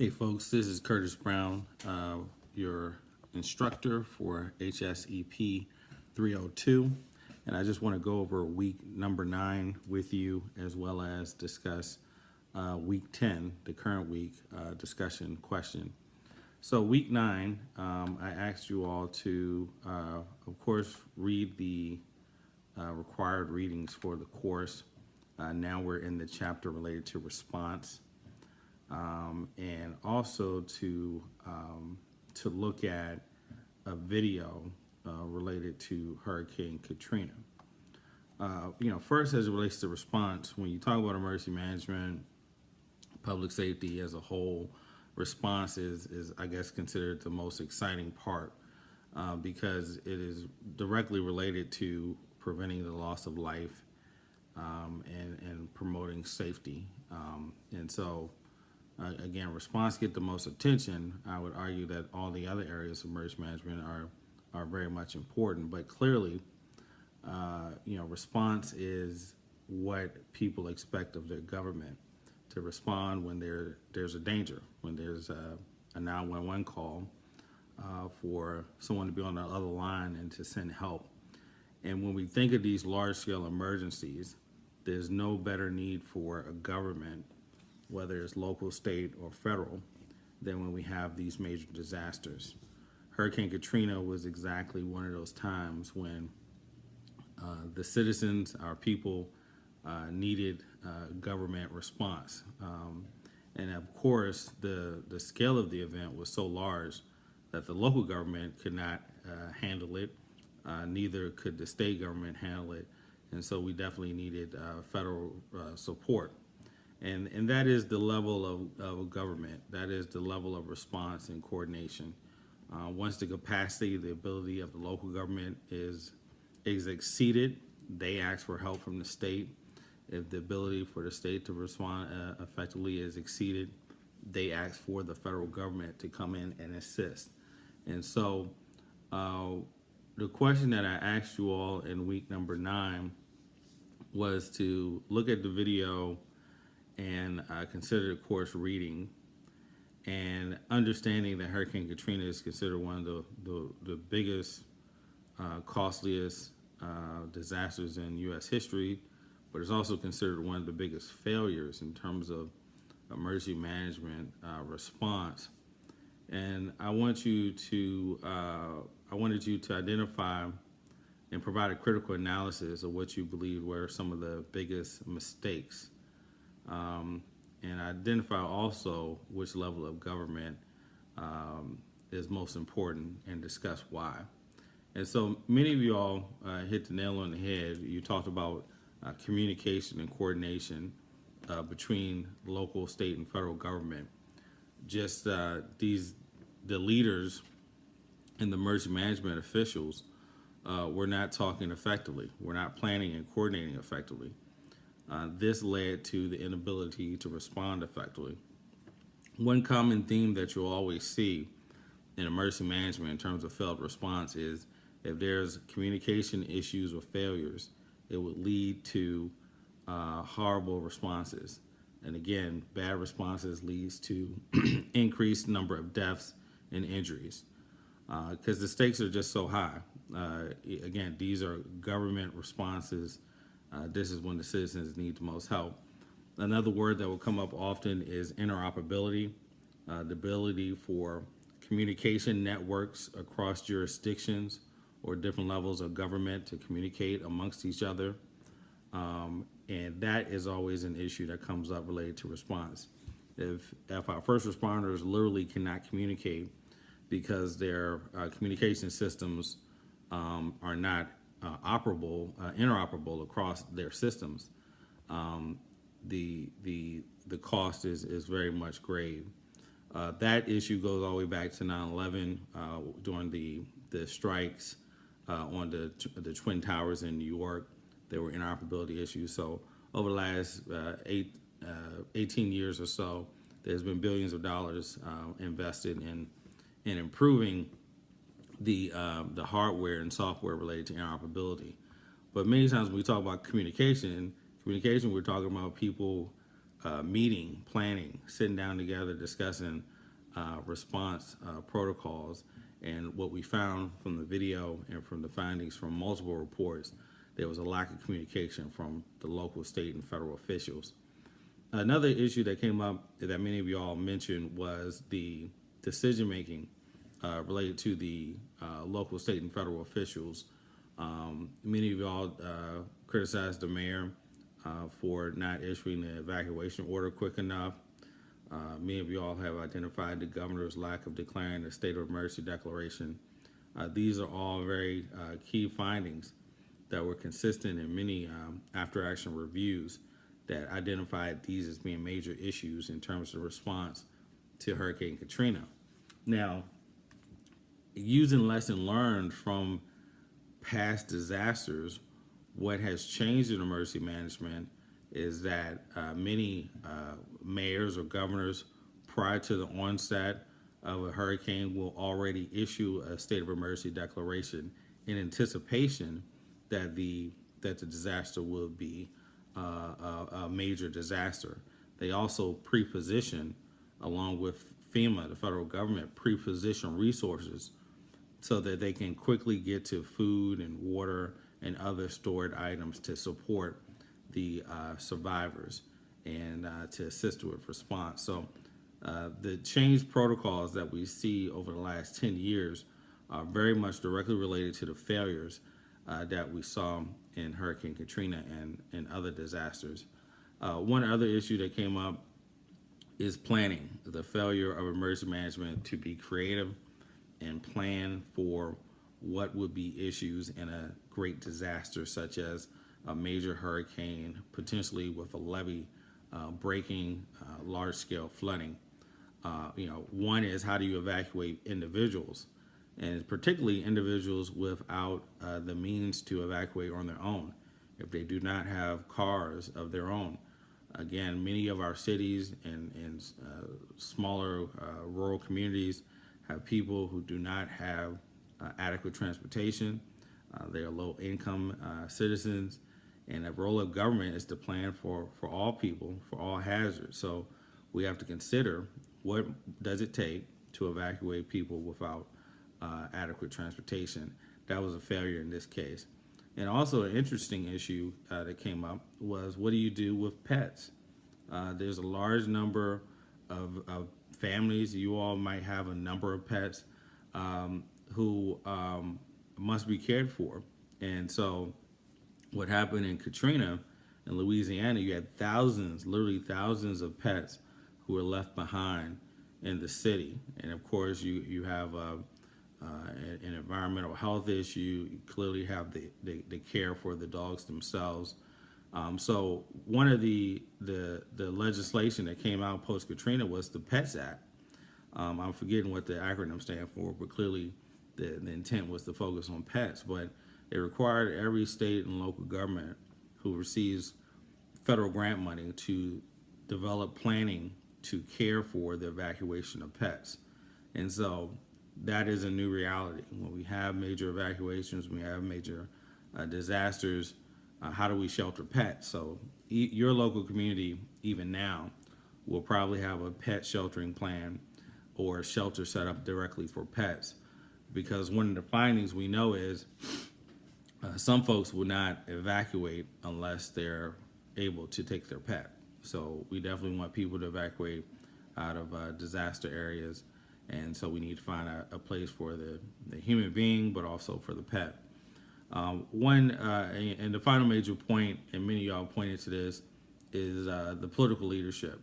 Hey folks, this is Curtis Brown, your instructor for HSEP 302, and I just want to go over week number 9 with you as well as discuss week 10, the current week discussion question. So week 9, I asked you all to, of course, read the required readings for the course. Now we're in the chapter related to response. And also to look at a video related to Hurricane Katrina. First as it relates to response, when you talk about emergency management, public safety as a whole, response is I guess considered the most exciting part because it is directly related to preventing the loss of life and promoting safety. And so again, response get the most attention. I would argue that all the other areas of emergency management are very much important, but clearly, response is what people expect of their government, to respond when there's a danger, when there's a 911 call for someone to be on the other line and to send help. And when we think of these large-scale emergencies, there's no better need for a government, whether it's local, state, or federal, than when we have these major disasters. Hurricane Katrina was exactly one of those times when the citizens, our people, needed government response. And of course, the scale of the event was so large that the local government could not handle it, neither could the state government handle it, and so we definitely needed federal support. And that is the level of government. That is the level of response and coordination. Once the capacity, the ability of the local government is exceeded, they ask for help from the state. If the ability for the state to respond effectively is exceeded, they ask for the federal government to come in and assist. And so the question that I asked you all in week number 9 was to look at the video and consider the course reading, and understanding that Hurricane Katrina is considered one of the biggest, costliest disasters in U.S. history, but it's also considered one of the biggest failures in terms of emergency management response. And I wanted you to identify and provide a critical analysis of what you believe were some of the biggest mistakes. And identify also which level of government is most important, and discuss why. And so many of you all hit the nail on the head. You talked about communication and coordination between local, state, and federal government. Just the leaders and the emergency management officials were not talking effectively. We're not planning and coordinating effectively. This led to the inability to respond effectively. One common theme that you'll always see in emergency management in terms of failed response is if there's communication issues or failures, it would lead to horrible responses. And again, bad responses leads to increased number of deaths and injuries because the stakes are just so high. Again, these are government responses. This is when the citizens need the most help. Another word that will come up often is interoperability, the ability for communication networks across jurisdictions or different levels of government to communicate amongst each other. And that is always an issue that comes up related to response. If our first responders literally cannot communicate because their communication systems are not interoperable across their systems, the cost is very much grave. That issue goes all the way back to 9/11 during the strikes on the Twin Towers in New York. There were interoperability issues. So over the last 18 years or so, there's been billions of dollars invested in improving the hardware and software related to interoperability. But many times when we talk about communication, we're talking about people meeting, planning, sitting down together, discussing response protocols. And what we found from the video and from the findings from multiple reports, there was a lack of communication from the local, state, and federal officials. Another issue that came up that many of y'all mentioned was the decision making related to the local, state, and federal officials. Many of y'all criticized the mayor for not issuing the evacuation order quick enough. Many of y'all have identified the governor's lack of declaring a state of emergency declaration. These are all very key findings that were consistent in many after-action reviews that identified these as being major issues in terms of response to Hurricane Katrina. Now, using lesson learned from past disasters, what has changed in emergency management is that many mayors or governors prior to the onset of a hurricane will already issue a state of emergency declaration in anticipation that the disaster will be a major disaster. They also pre-position, along with FEMA, the federal government, pre-position resources so that they can quickly get to food and water and other stored items to support the survivors and to assist with response. So the changed protocols that we see over the last 10 years are very much directly related to the failures that we saw in Hurricane Katrina and other disasters. One other issue that came up is planning, the failure of emergency management to be creative and plan for what would be issues in a great disaster such as a major hurricane, potentially with a levee breaking, large-scale flooding. One is, how do you evacuate individuals, and particularly individuals without the means to evacuate on their own, if they do not have cars of their own. Again, many of our cities and smaller rural communities have people who do not have adequate transportation. They are low-income citizens, and the role of government is to plan for all people, for all hazards. So we have to consider, what does it take to evacuate people without adequate transportation? That was a failure in this case. And also, an interesting issue that came up was, what do you do with pets? There's a large number of families. You all might have a number of pets who must be cared for. And so what happened in Katrina in Louisiana, you had thousands, literally thousands of pets who were left behind in the city. And of course, you have an environmental health issue. You clearly have the care for the dogs themselves. So one of the legislation that came out post-Katrina was the PETS Act. I'm forgetting what the acronym stands for, but clearly the intent was to focus on pets. But it required every state and local government who receives federal grant money to develop planning to care for the evacuation of pets. And so that is a new reality. When we have major evacuations, when we have major disasters, how do we shelter pets? So your local community, even now, will probably have a pet sheltering plan or a shelter set up directly for pets. Because one of the findings we know is some folks will not evacuate unless they're able to take their pet. So we definitely want people to evacuate out of disaster areas. And so we need to find a place for the human being, but also for the pet. And the final major point, and many of y'all pointed to this, is the political leadership.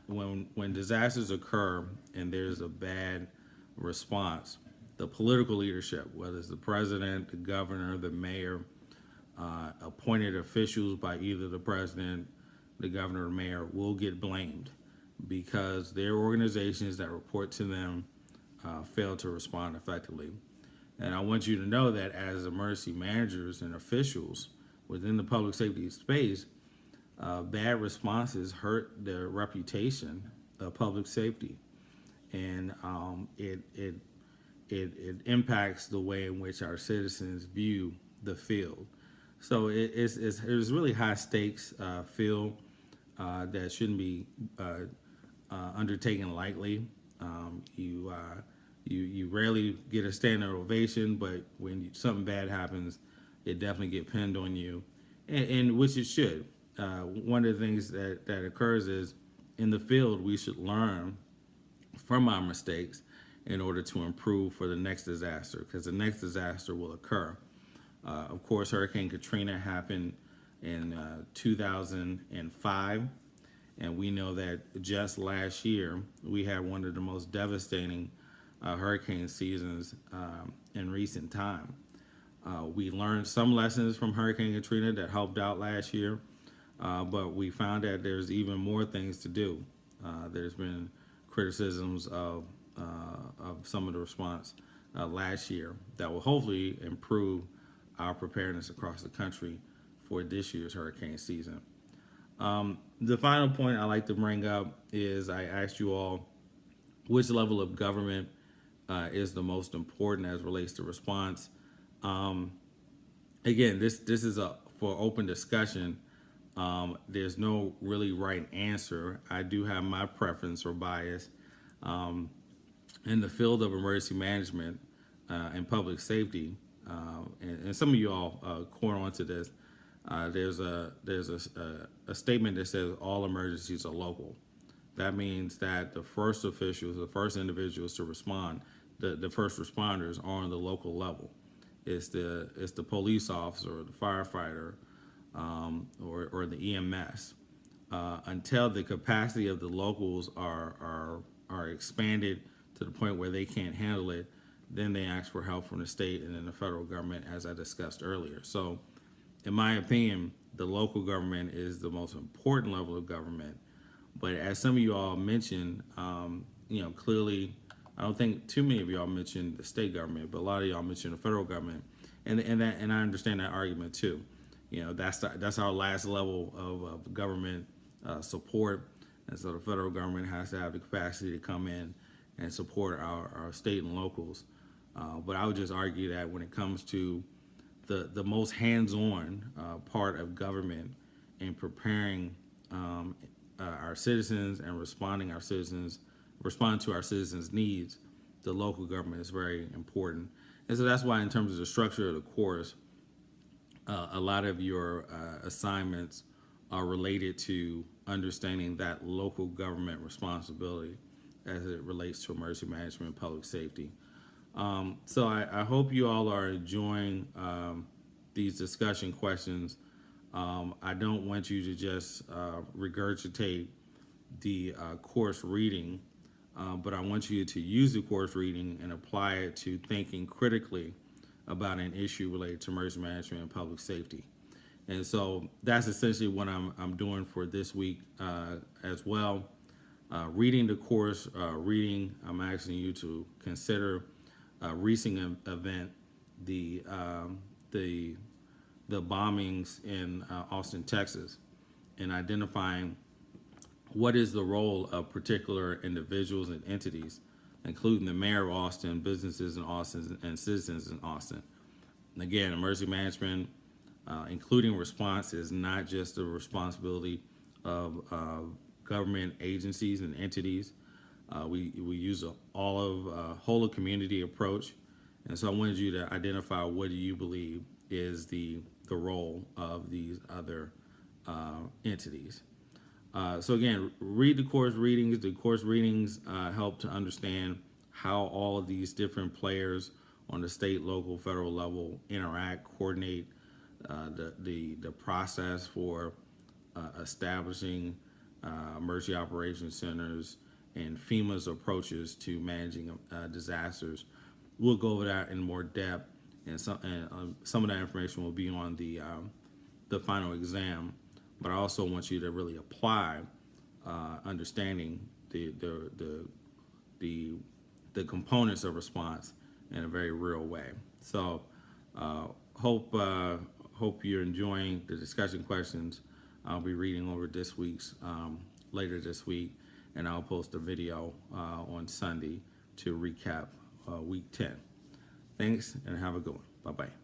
When disasters occur and there's a bad response, the political leadership, whether it's the president, the governor, the mayor, appointed officials by either the president, the governor, or mayor, will get blamed because their organizations that report to them fail to respond effectively. And I want you to know that as emergency managers and officials within the public safety space, bad responses hurt the reputation of public safety, and it impacts the way in which our citizens view the field. So it's really high stakes field. that shouldn't be undertaken lightly. You rarely get a standing ovation, but when something bad happens, it definitely get pinned on you, and which it should. One of the things that occurs is in the field we should learn from our mistakes in order to improve for the next disaster, because the next disaster will occur. Of course, Hurricane Katrina happened in 2005, and we know that just last year we had one of the most devastating hurricane seasons in recent time. We learned some lessons from Hurricane Katrina that helped out last year, but we found that there's even more things to do. There's been criticisms of some of the response last year that will hopefully improve our preparedness across the country for this year's hurricane season. The final point I like to bring up is I asked you all which level of government is the most important as relates to response. Again, this is for open discussion. There's no really right answer. I do have my preference or bias. In the field of emergency management and public safety, and some of you all caught on to this. There's a statement that says all emergencies are local. That means that the first officials, the first individuals to respond, the first responders are on the local level. It's the police officer, or the firefighter, or the EMS. Until the capacity of the locals are expanded to the point where they can't handle it, then they ask for help from the state and then the federal government, as I discussed earlier. So, in my opinion, the local government is the most important level of government. But as some of you all mentioned, clearly, I don't think too many of y'all mentioned the state government, but a lot of y'all mentioned the federal government, and I understand that argument too. That's our last level of government support, and so the federal government has to have the capacity to come in and support our state and locals. But I would just argue that when it comes to the most hands-on part of government in preparing our citizens and responding to our citizens' needs, the local government is very important. And so that's why in terms of the structure of the course, a lot of your assignments are related to understanding that local government responsibility as it relates to emergency management and public safety. So I hope you all are enjoying these discussion questions. I don't want you to just regurgitate the course reading, but I want you to use the course reading and apply it to thinking critically about an issue related to emergency management and public safety. And so that's essentially what I'm doing for this week as well. Reading the course, I'm asking you to consider a recent event, the bombings in Austin, Texas, and identifying what is the role of particular individuals and entities, including the mayor of Austin, businesses in Austin, and citizens in Austin. And again, emergency management, including response, is not just the responsibility of government agencies and entities. We use a whole of community approach, and so I wanted you to identify what do you believe is the role of these other entities. So again, read the course readings. The course readings help to understand how all of these different players on the state, local, federal level interact, coordinate the process for establishing emergency operations centers and FEMA's approaches to managing disasters. We'll go over that in more depth, and some of that information will be on the final exam. But I also want you to really apply understanding the components of response in a very real way. So hope you're enjoying the discussion questions. I'll be reading over this week's later this week, and I'll post a video on Sunday to recap week 10. Thanks, and have a good one. Bye-bye.